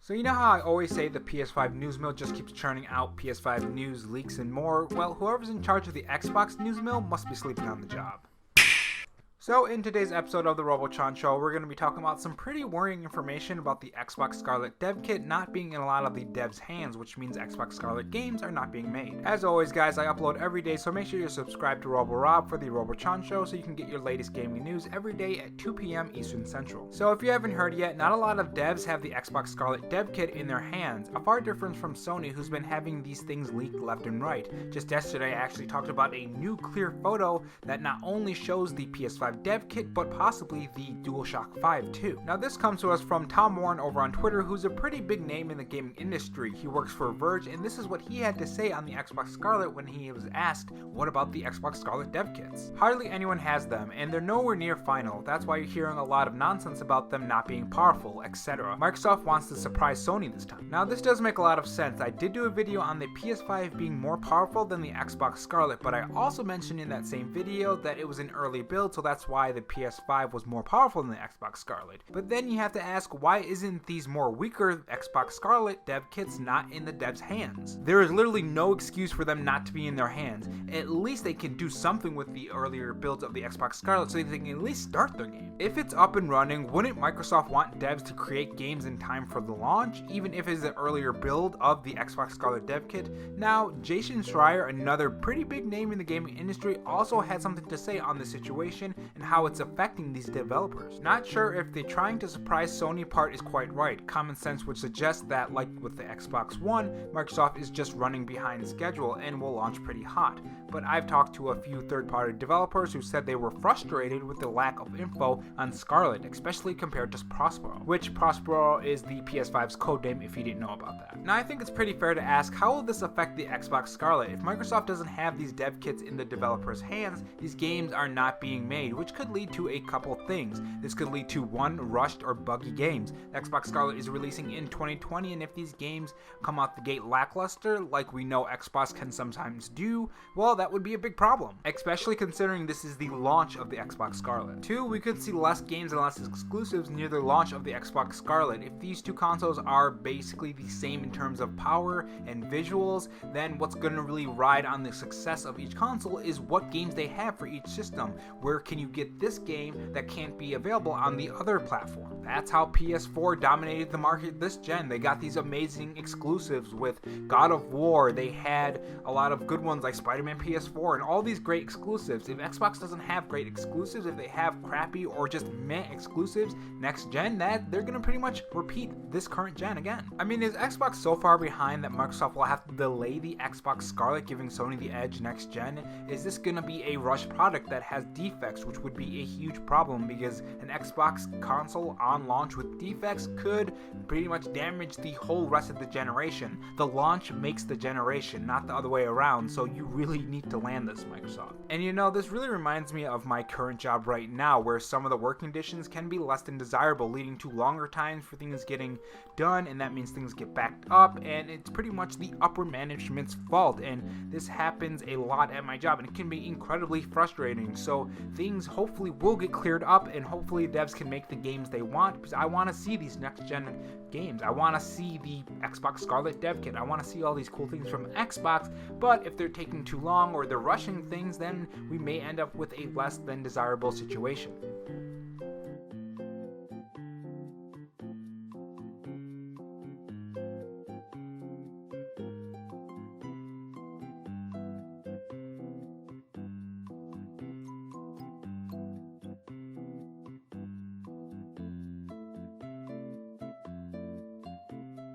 So you know how I always say the PS5 news mill just keeps churning out PS5 news, leaks, and more? Well, whoever's in charge of the Xbox news mill must be sleeping on the job. So in today's episode of the Robo Show, we're going to be talking about some pretty worrying information about the Xbox Scarlett Dev Kit not being in a lot of the devs' hands, which means Xbox Scarlett games are not being made. As always guys, I upload every day, so make sure you're subscribed to Robo Rob for the Robo Show so you can get your latest gaming news every day at 2 p.m. Eastern Central. So if you haven't heard yet, not a lot of devs have the Xbox Scarlett Dev Kit in their hands, a far difference from Sony, who's been having these things leaked left and right. Just yesterday I actually talked about a new clear photo that not only shows the PS5 Dev Kit, but possibly the DualShock 5 too. Now this comes to us from Tom Warren over on Twitter, who's a pretty big name in the gaming industry. He works for Verge, and this is what he had to say on the Xbox Scarlett when he was asked, what about the Xbox Scarlett Dev Kits? Hardly anyone has them, and they're nowhere near final. That's why you're hearing a lot of nonsense about them not being powerful, etc. Microsoft wants to surprise Sony this time. Now this does make a lot of sense. I did do a video on the PS5 being more powerful than the Xbox Scarlett, but I also mentioned in that same video that it was an early build, so that's why the PS5 was more powerful than the Xbox Scarlett. But then you have to ask, why isn't these more weaker Xbox Scarlett Dev Kits not in the devs' hands? There is literally no excuse for them not to be in their hands. At least they can do something with the earlier builds of the Xbox Scarlett so they can at least start their game. If it's up and running, wouldn't Microsoft want devs to create games in time for the launch, even if it's an earlier build of the Xbox Scarlett Dev Kit? Now, Jason Schreier, another pretty big name in the gaming industry, also had something to say on the situation and how it's affecting these developers. Not sure if the trying to surprise Sony part is quite right. Common sense would suggest that, like with the Xbox One, Microsoft is just running behind schedule and will launch pretty hot. But I've talked to a few third-party developers who said they were frustrated with the lack of info on Scarlett, especially compared to Prospero, which Prospero is the PS5's codename if you didn't know about that. Now I think it's pretty fair to ask, how will this affect the Xbox Scarlett? If Microsoft doesn't have these dev kits in the developers' hands, these games are not being made, which could lead to a couple things. This could lead to one, rushed or buggy games. The Xbox Scarlett is releasing in 2020, and if these games come out the gate lackluster, like we know Xbox can sometimes do, well, that would be a big problem, especially considering this is the launch of the Xbox Scarlett. Two, we could see less games and less exclusives near the launch of the Xbox Scarlett. If these two consoles are basically the same in terms of power and visuals, then what's going to really ride on the success of each console is what games they have for each system. Where can you get this game that can't be available on the other platform? That's how PS4 dominated the market this gen. They got these amazing exclusives with God of War. They had a lot of good ones like Spider-Man PS4 and all these great exclusives. If Xbox doesn't have great exclusives, if they have crappy or just meh exclusives next gen, that they're gonna pretty much repeat this current gen again. I mean, is Xbox so far behind that Microsoft will have to delay the Xbox Scarlett, giving Sony the edge next gen? Is this gonna be a rushed product that has defects, which would be a huge problem because an Xbox console on launch with defects could pretty much damage the whole rest of the generation. The launch makes the generation, not the other way around, so you really need to land this, Microsoft. And you know, this really reminds me of my current job right now, where some of the work conditions can be less than desirable, leading to longer times for things getting done, and that means things get backed up, and it's pretty much the upper management's fault, and this happens a lot at my job, and it can be incredibly frustrating. So things hopefully will get cleared up, and hopefully devs can make the games they want, because I want to see these next gen games. I want to see the Xbox Scarlett Dev Kit. I want to see all these cool things from Xbox, but if they're taking too long or they're rushing things, then we may end up with a less than desirable situation.